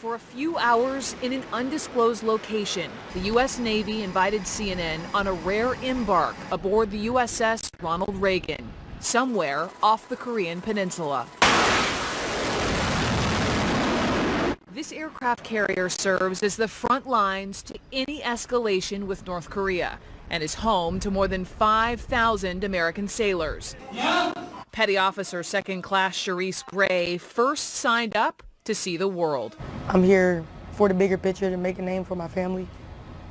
For a few hours in an undisclosed location, the U.S. Navy invited CNN on a rare embark aboard the USS Ronald Reagan, somewhere off the Korean peninsula. This aircraft carrier serves as the front lines to any escalation with North Korea and is home to more than 5,000 American sailors. Yeah. Petty Officer Second Class Charisse Gray first signed up to see the world. I'm here for the bigger picture, to make a name for my family,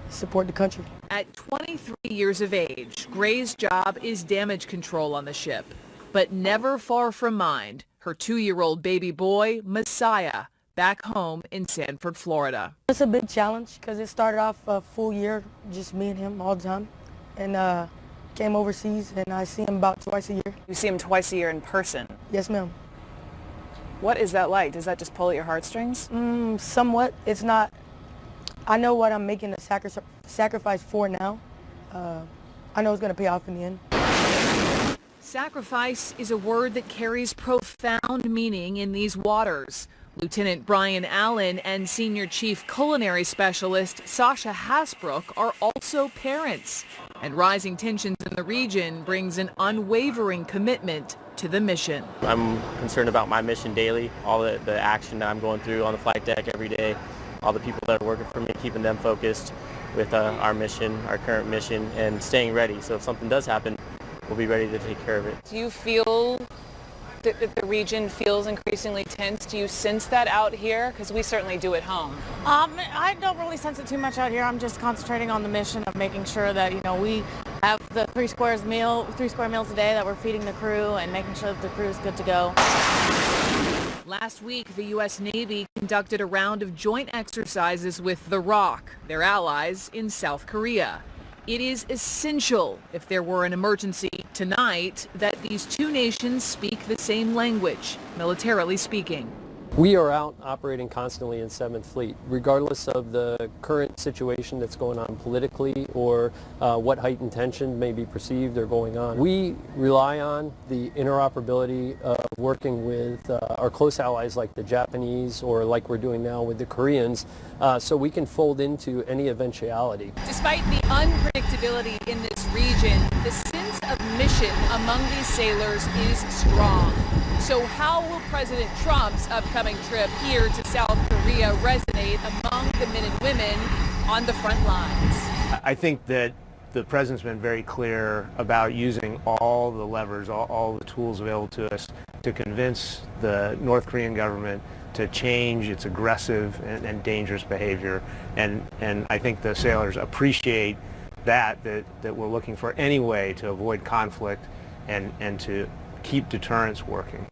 support the country. At 23 years of age, Gray's job is damage control on the ship, but never far from mind, her 2-year-old baby boy, Messiah, back home in Sanford, Florida. It's a big challenge because it started off a full year, just me and him all the time, and came overseas, and I see him about twice a year. You see him twice a year in person? Yes, ma'am. What is that like? Does that just pull at your heartstrings? Somewhat. It's not. I know what I'm making a sacrifice for now. I know it's going to pay off in the end. Sacrifice is a word that carries profound meaning in these waters. Lieutenant Brian Allen and Senior Chief Culinary Specialist Sasha Hasbrook are also parents. And rising tensions in the region brings an unwavering commitment to the mission. I'm concerned about my mission daily, all the action that I'm going through on the flight deck every day, all the people that are working for me, keeping them focused with our mission, our current mission, and staying ready. So if something does happen, we'll be ready to take care of it. Do you feel that the region feels increasingly tense? Do you sense that out here? Because we certainly do at home. I don't really sense it too much out here. I'm just concentrating on the mission of making sure that, we have the 3 square meals a day that we're feeding the crew and making sure that the crew is good to go. Last week, the U.S. Navy conducted a round of joint exercises with the ROK, their allies in South Korea. It is essential, if there were an emergency tonight, that these two nations speak the same language, militarily speaking. We are out operating constantly in 7th Fleet, regardless of the current situation that's going on politically or what heightened tension may be perceived or going on. We rely on the interoperability of working with our close allies like the Japanese or like we're doing now with the Koreans so we can fold into any eventuality. Despite the unpredictability in this region, the sense of mission among these sailors is strong. So how will President Trump's upcoming trip here to South Korea resonate among the men and women on the front lines? I think that the President's been very clear about using all the levers, all the tools available to us to convince the North Korean government to change its aggressive and dangerous behavior. And I think the sailors appreciate that we're looking for any way to avoid conflict and to keep deterrence working.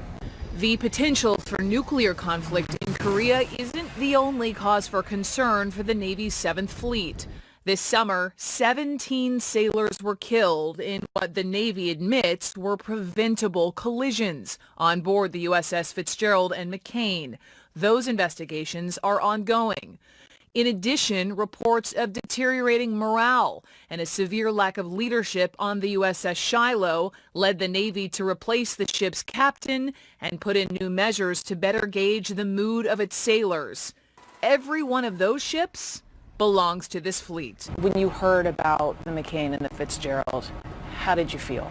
The potential for nuclear conflict in Korea isn't the only cause for concern for the Navy's 7th Fleet. This summer, 17 sailors were killed in what the Navy admits were preventable collisions on board the USS Fitzgerald and McCain. Those investigations are ongoing. In addition, reports of deteriorating morale and a severe lack of leadership on the USS Shiloh led the Navy to replace the ship's captain and put in new measures to better gauge the mood of its sailors. Every one of those ships belongs to this fleet. When you heard about the McCain and the Fitzgerald, how did you feel?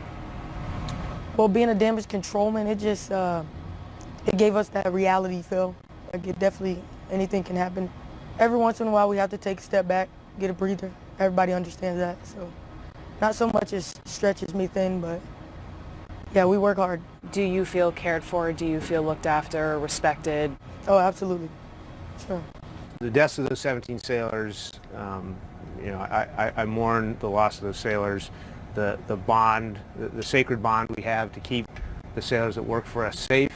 Well, being a damage controlman, it just it gave us that reality feel. Like it definitely, anything can happen. Every once in a while, we have to take a step back, get a breather. Everybody understands that. So not so much as stretches me thin, but yeah, we work hard. Do you feel cared for? Do you feel looked after, respected? Oh, absolutely. Sure. The deaths of those 17 sailors, I mourn the loss of those sailors. The bond, the sacred bond we have to keep the sailors that work for us safe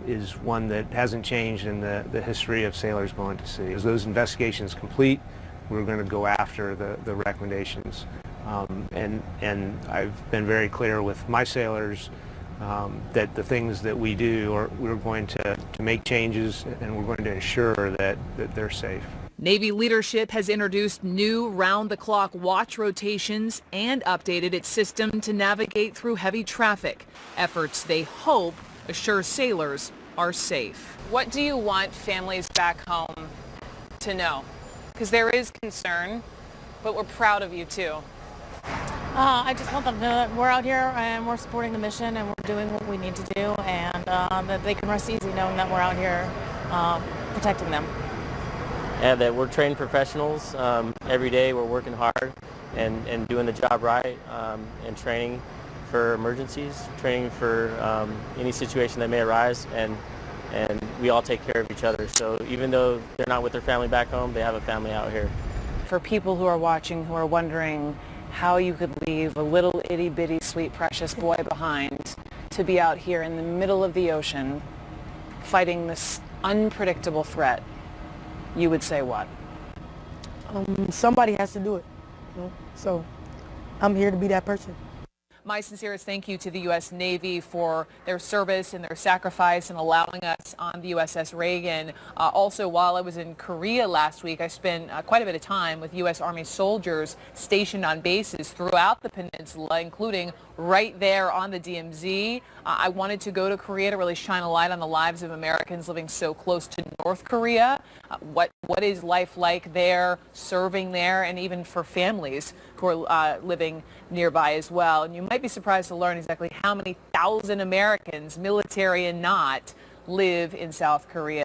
is one that hasn't changed in the history of sailors going to sea. As those investigations complete, we're going to go after the recommendations. And I've been very clear with my sailors that the things that we do, we're going to make changes and we're going to ensure that they're safe. Navy leadership has introduced new round-the-clock watch rotations and updated its system to navigate through heavy traffic, efforts they hope assure sailors are safe. What do you want families back home to know? Because there is concern, but we're proud of you too. I just want them to know that we're out here and we're supporting the mission and we're doing what we need to do, and that they can rest easy knowing that we're out here protecting them. And that we're trained professionals. Every day we're working hard and doing the job right, and training for emergencies, training for any situation that may arise, and we all take care of each other. So even though they're not with their family back home, they have a family out here. For people who are watching who are wondering how you could leave a little itty bitty sweet precious boy behind to be out here in the middle of the ocean fighting this unpredictable threat, you would say what? Somebody has to do it, you know? So I'm here to be that person. My sincerest thank you to the U.S. Navy for their service and their sacrifice in allowing us on the USS Reagan. Also, while I was in Korea last week, I spent quite a bit of time with U.S. Army soldiers stationed on bases throughout the peninsula, including right there on the DMZ. I wanted to go to Korea to really shine a light on the lives of Americans living so close to North Korea. What is life like there, serving there, and even for families who are living nearby as well. And you might be surprised to learn exactly how many thousand Americans, military and not, live in South Korea.